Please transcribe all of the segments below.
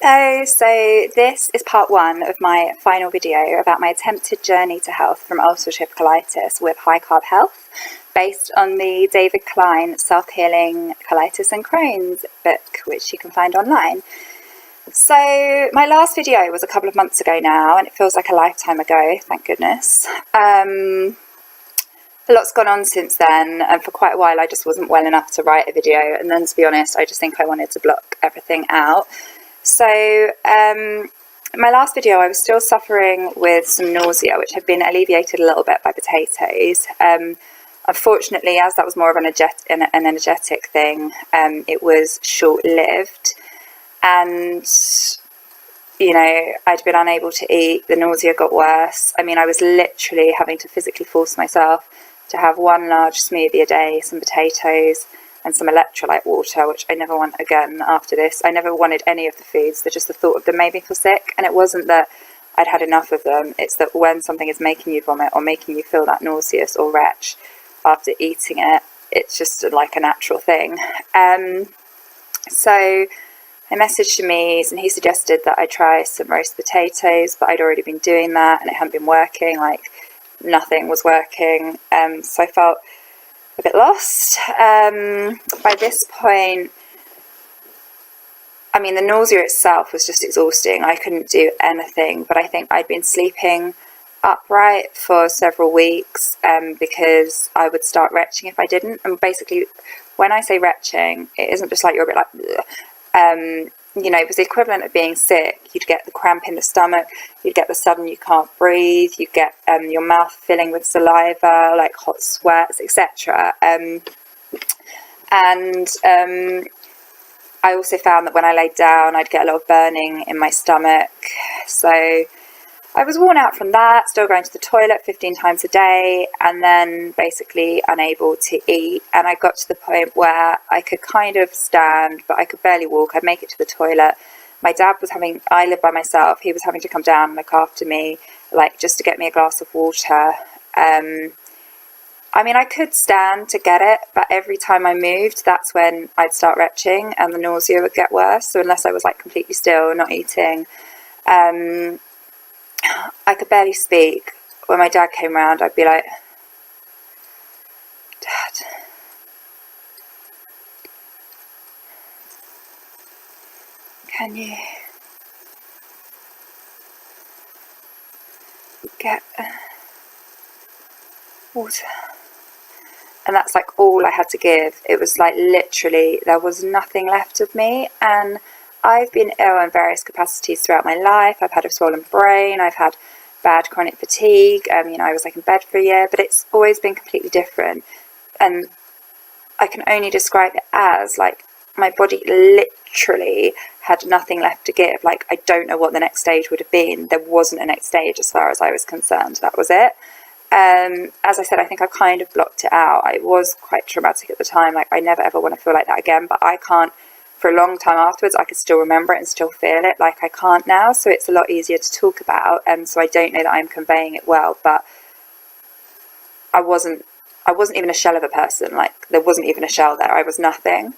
Hello, so this is part one of my final video about my attempted journey to health from ulcerative colitis with High Carb Health, based on the David Klein Self-Healing Colitis and Crohn's book, which you can find online. So my last video was a couple of months ago now, and it feels like a lifetime ago, thank goodness. A lot's gone on since then, and for quite a while I just wasn't well enough to write a video, and then to be honest I just think I wanted to block everything out. So my last video I was still suffering with some nausea, which had been alleviated a little bit by potatoes. Unfortunately, as that was more of an energetic thing, it was short-lived, and you know, I'd been unable to eat. The nausea got worse. I mean, I was literally having to physically force myself to have one large smoothie a day, some potatoes and some electrolyte water, which I never want again after this. I never wanted any of the foods. Just the thought of them made me feel sick. And it wasn't that I'd had enough of them. It's that when something is making you vomit or making you feel that nauseous or retch after eating it, it's just like a natural thing. So I messaged Shamiz and he suggested that I try some roast potatoes, but I'd already been doing that and it hadn't been working. Like, nothing was working. So I felt a bit lost. By this point, I mean, the nausea itself was just exhausting. I couldn't do anything, but I think I'd been sleeping upright for several weeks because I would start retching if I didn't. And basically, when I say retching, it isn't just like you're a bit like, you know, it was the equivalent of being sick. You'd get the cramp in the stomach, you'd get the sudden you can't breathe, you'd get your mouth filling with saliva, like hot sweats, etc. I also found that when I laid down, I'd get a lot of burning in my stomach. So I was worn out from that, still going to the toilet 15 times a day, and then basically unable to eat. And I got to the point where I could kind of stand, but I could barely walk. I'd make it to the toilet. My dad was I lived by myself. He was having to come down and look after me, like just to get me a glass of water. I mean, I could stand to get it, but every time I moved, that's when I'd start retching and the nausea would get worse. So unless I was like completely still, not eating, I could barely speak. When my dad came round, I'd be like, Dad, can you get water? And that's like all I had to give. It was like literally there was nothing left of me. And I've been ill in various capacities throughout my life. I've had a swollen brain, I've had bad chronic fatigue, you know, I was like in bed for a year, but it's always been completely different. And I can only describe it as like my body literally had nothing left to give. Like, I don't know what the next stage would have been. There wasn't a next stage as far as I was concerned. That was it. As I said, I think I've kind of blocked it out. It was quite traumatic at the time. Like, I never ever want to feel like that again, but I can't. For a long time afterwards, I could still remember it and still feel it. Like, I can't now, so it's a lot easier to talk about, and so I don't know that I'm conveying it well, but I wasn't even a shell of a person. Like, there wasn't even a shell there. I was nothing.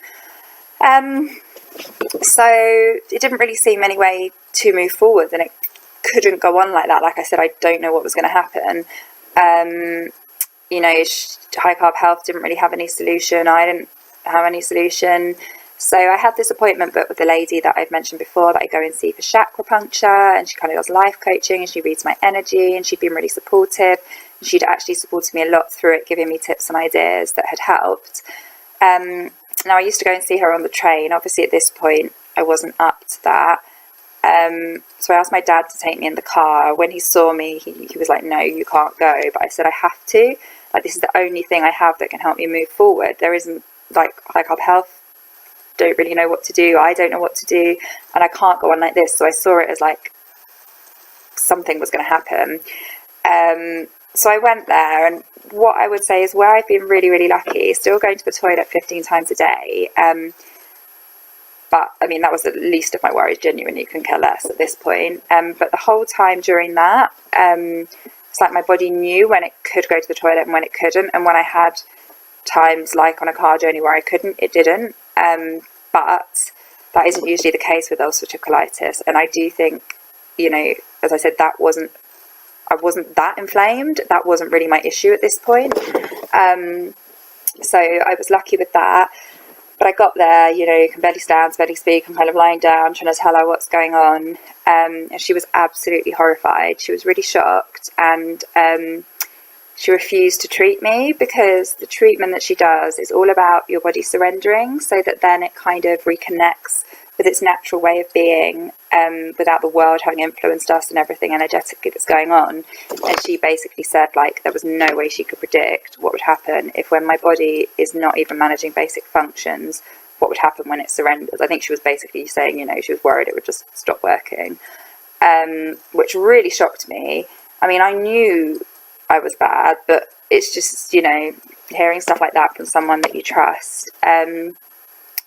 So it didn't really seem any way to move forward, and it couldn't go on like that. Like I said, I don't know what was going to happen. You know, High Carb Health didn't really have any solution. I didn't have any solution. So I had this appointment booked with the lady that I've mentioned before that I go and see for chakra puncture, and she kind of does life coaching and she reads my energy, and she'd been really supportive. And she'd actually supported me a lot through it, giving me tips and ideas that had helped. Now, I used to go and see her on the train. Obviously, at this point, I wasn't up to that. So I asked my dad to take me in the car. When he saw me, he was like, no, you can't go. But I said, I have to. Like, this is the only thing I have that can help me move forward. There isn't, like, High Carb Health don't really know what to do. I don't know what to do. And I can't go on like this. So I saw it as like something was going to happen. So I went there, and what I would say is where I've been really, really lucky, still going to the toilet 15 times a day. But I mean, that was the least of my worries, genuinely. You can care less at this point. But the whole time during that, it's like my body knew when it could go to the toilet and when it couldn't. And when I had times like on a car journey where I couldn't, it didn't. But that isn't usually the case with ulcerative colitis. And I do think, you know, as I said, I wasn't that inflamed. That wasn't really my issue at this point. So I was lucky with that. But I got there, you know, can barely stand, barely speak. I'm kind of lying down, trying to tell her what's going on. And she was absolutely horrified. She was really shocked. And she refused to treat me, because the treatment that she does is all about your body surrendering, so that then it kind of reconnects with its natural way of being, without the world having influenced us and everything energetically that's going on. And she basically said, like, there was no way she could predict what would happen if, when my body is not even managing basic functions, what would happen when it surrenders. I think she was basically saying, you know, she was worried it would just stop working, which really shocked me. I mean, I knew I was bad, but it's just, you know, hearing stuff like that from someone that you trust.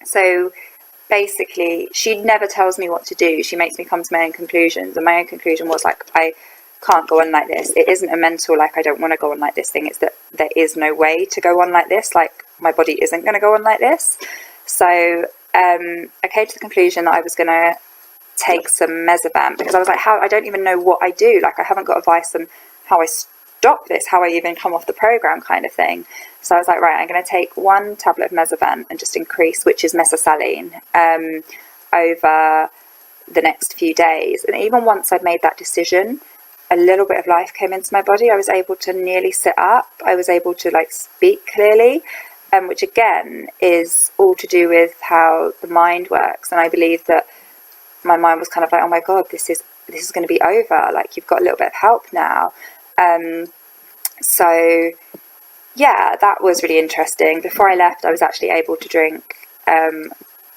So basically, she never tells me what to do. She makes me come to my own conclusions, and my own conclusion was, like, I can't go on like this. It isn't a mental, like, I don't want to go on like this thing. It's that there is no way to go on like this. Like, my body isn't going to go on like this. So I came to the conclusion that I was going to take some Mesovant, because I was like, I don't even know what I do. Like, I haven't got advice on how I stop this, how I even come off the program, kind of thing. So I was like, right, I'm going to take 1 tablet of Mesovant and just increase, which is mesasaline, over the next few days. And even once I'd made that decision, a little bit of life came into my body. I was able to nearly sit up. I was able to, like, speak clearly, which again is all to do with how the mind works. And I believe that my mind was kind of like, oh my God, this is going to be over. Like, you've got a little bit of help now. So yeah, that was really interesting. Before I left, I was actually able to drink a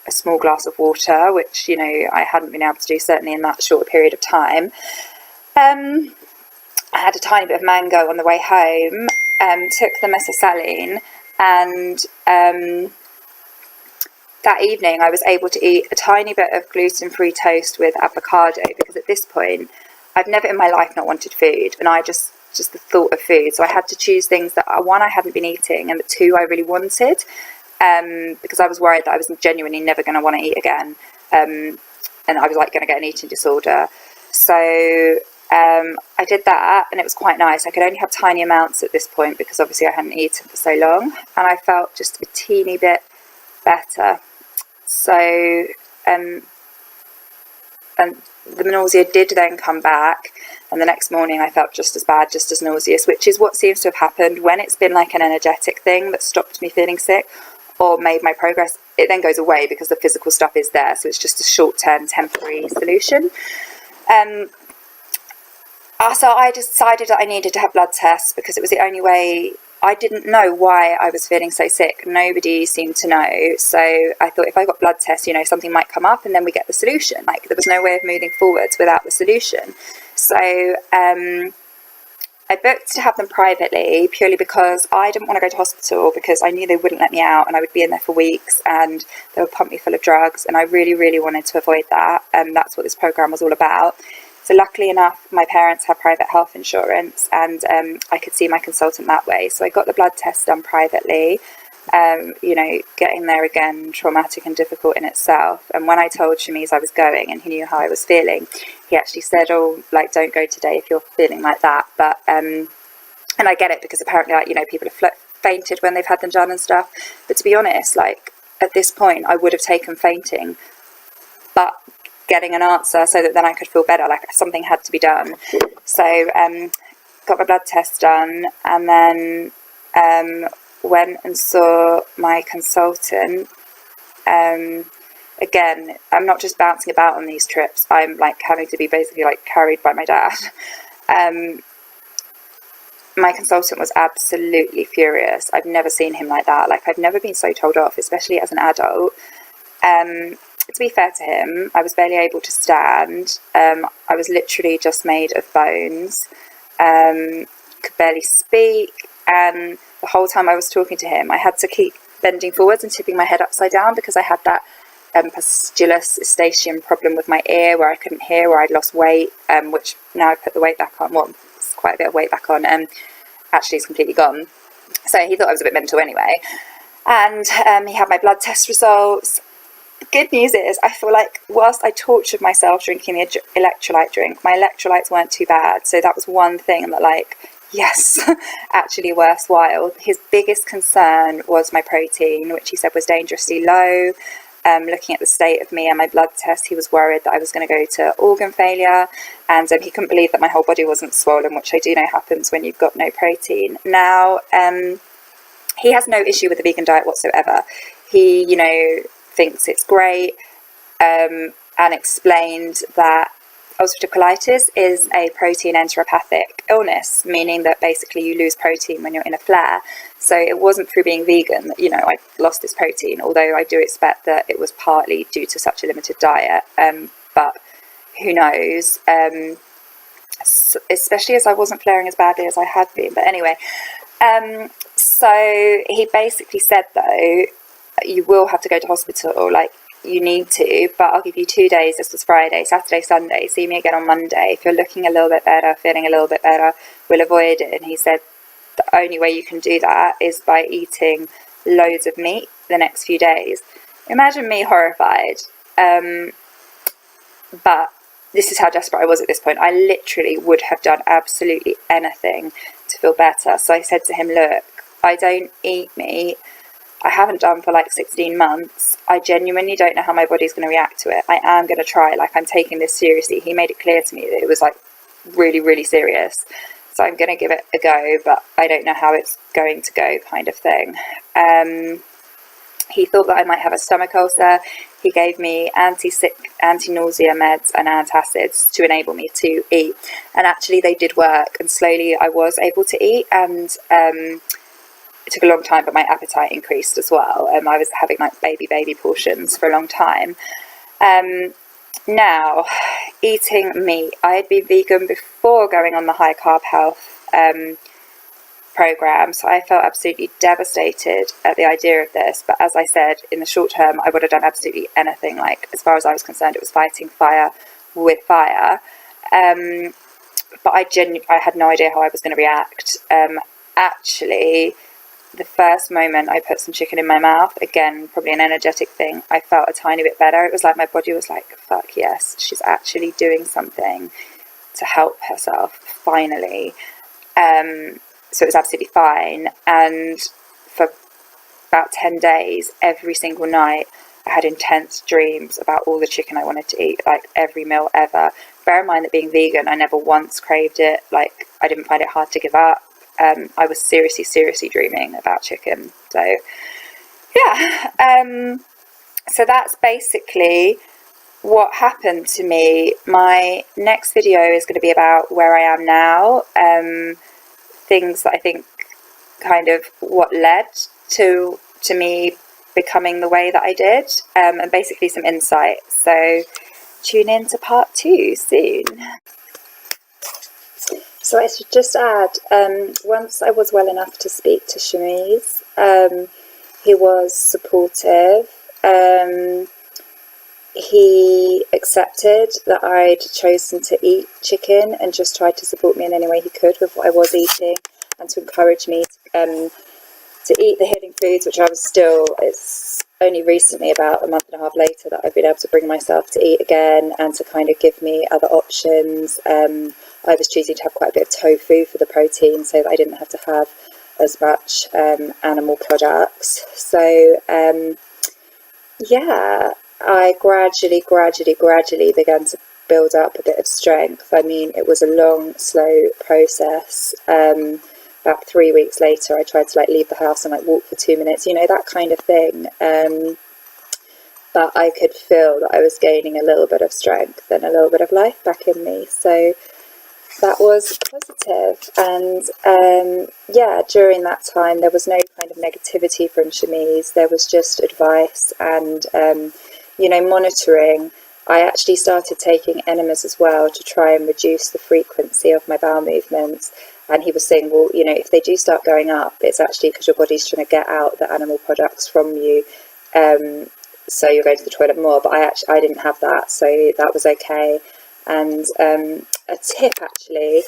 small glass of water, which, you know, I hadn't been able to do, certainly in that short period of time. I had a tiny bit of mango on the way home, took the mesasaline, and that evening I was able to eat a tiny bit of gluten-free toast with avocado, because at this point I've never in my life not wanted food, and I just the thought of food. So I had to choose things that, 1, I hadn't been eating, and 2, I really wanted, because I was worried that I was genuinely never going to want to eat again, and I was like going to get an eating disorder. So I did that, and it was quite nice. I could only have tiny amounts at this point, because obviously I hadn't eaten for so long, and I felt just a teeny bit better. So and the nausea did then come back, and the next morning I felt just as bad, just as nauseous, which is what seems to have happened when it's been like an energetic thing that stopped me feeling sick or made my progress. It then goes away because the physical stuff is there, so it's just a short-term temporary solution. So I decided that I needed to have blood tests, because it was the only way. I didn't know why I was feeling so sick. Nobody seemed to know. So I thought, if I got blood tests, you know, something might come up and then we get the solution. Like, there was no way of moving forwards without the solution. So I booked to have them privately, purely because I didn't want to go to hospital, because I knew they wouldn't let me out and I would be in there for weeks, and they would pump me full of drugs, and I really, really wanted to avoid that. And that's what this program was all about. So luckily enough, my parents have private health insurance, and I could see my consultant that way. So I got the blood test done privately. You know, getting there again, traumatic and difficult in itself. And when I told Shamiz I was going, and he knew how I was feeling, he actually said, oh, like, don't go today if you're feeling like that. But and I get it, because apparently, like, you know, people have fainted when they've had them done and stuff. But to be honest, like, at this point, I would have taken fainting, but getting an answer so that then I could feel better. Like, something had to be done. So got my blood test done, and then went and saw my consultant. Again, I'm not just bouncing about on these trips. I'm like having to be basically like carried by my dad. My consultant was absolutely furious. I've never seen him like that. Like, I've never been so told off, especially as an adult. To be fair to him, I was barely able to stand. I was literally just made of bones. Could barely speak, and the whole time I was talking to him, I had to keep bending forwards and tipping my head upside down, because I had that pustulous eustachian problem with my ear, where I couldn't hear, where I'd lost weight, which now I've put the weight back on. Well, it's quite a bit of weight back on, actually it's completely gone. So he thought I was a bit mental anyway. And he had my blood test results. good news is, I feel like whilst I tortured myself drinking the electrolyte drink, my electrolytes weren't too bad. So that was one thing that, like, yes, actually worthwhile. His biggest concern was my protein, which he said was dangerously low. Looking at the state of me and my blood test, he was worried that I was going to go to organ failure, and he couldn't believe that my whole body wasn't swollen, which I do know happens when you've got no protein. Now, he has no issue with the vegan diet whatsoever. He, you know, thinks it's great, and explained that ulcerative colitis is a protein enteropathic illness, meaning that basically you lose protein when you're in a flare. So it wasn't through being vegan that, you know, I lost this protein, although I do expect that it was partly due to such a limited diet, but who knows, especially as I wasn't flaring as badly as I had been. But anyway, so he basically said, though, you will have to go to hospital, like, you need to, but I'll give you 2 days. This was Friday, Saturday, Sunday. See me again on Monday. If you're looking a little bit better, feeling a little bit better, we'll avoid it. And he said the only way you can do that is by eating loads of meat the next few days. Imagine me horrified. But this is how desperate I was at this point. I literally would have done absolutely anything to feel better. So I said to him, look, I don't eat meat. I haven't done for like 16 months. I genuinely don't know how my body's going to react to it. I am going to try. Like, I'm taking this seriously. He made it clear to me that it was like really, really serious. So I'm going to give it a go, but I don't know how it's going to go, kind of thing. He thought that I might have a stomach ulcer. He gave me anti-nausea meds and antacids to enable me to eat. And actually they did work. And slowly I was able to eat, and it took a long time, but my appetite increased as well. I was having like baby portions for a long time. Now, eating meat. I had been vegan before going on the High Carb Health Programme, so I felt absolutely devastated at the idea of this. But as I said, in the short term, I would have done absolutely anything. Like, as far as I was concerned, it was fighting fire with fire. But I had no idea how I was going to react. Actually, the first moment I put some chicken in my mouth, again, probably an energetic thing, I felt a tiny bit better. It was like my body was like, fuck yes, she's actually doing something to help herself, finally. So it was absolutely fine. And for about 10 days, every single night, I had intense dreams about all the chicken I wanted to eat, like every meal ever. Bear in mind that being vegan, I never once craved it. Like, I didn't find it hard to give up. I was seriously dreaming about chicken. So yeah, so that's basically what happened to me. My next video is going to be about where I am now, things that I think kind of what led to me becoming the way that I did, and basically some insights. So tune in to part 2 soon. So I should just add, once I was well enough to speak to Shamiz, he was supportive. He accepted that I'd chosen to eat chicken and just tried to support me in any way he could with what I was eating, and to encourage me to eat the healing foods, which I was still, it's only recently, about a month and a half later, that I've been able to bring myself to eat again and to kind of give me other options. I was choosing to have quite a bit of tofu for the protein so that I didn't have to have as much animal products. So yeah, I gradually began to build up a bit of strength. I mean, it was a long, slow process. About 3 weeks later, I tried to like leave the house and like walk for 2 minutes, you know, that kind of thing. But I could feel that I was gaining a little bit of strength and a little bit of life back in me. So that was positive. And yeah, during that time, there was no kind of negativity from Shamiz. There was just advice and, you know, monitoring. I actually started taking enemas as well to try and reduce the frequency of my bowel movements. And he was saying, well, you know, if they do start going up, it's actually because your body's trying to get out the animal products from you. So you're going to the toilet more. But I didn't have that, so that was okay. And a tip, actually,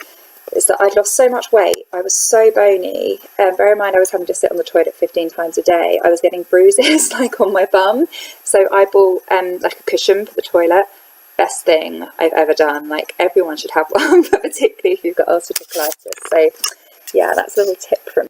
is that I'd lost so much weight. I was so bony. Bear in mind, I was having to sit on the toilet 15 times a day. I was getting bruises like on my bum. So I bought like a cushion for the toilet. Best thing I've ever done. Like, everyone should have one, but particularly if you've got ulcerative colitis. So yeah, that's a little tip from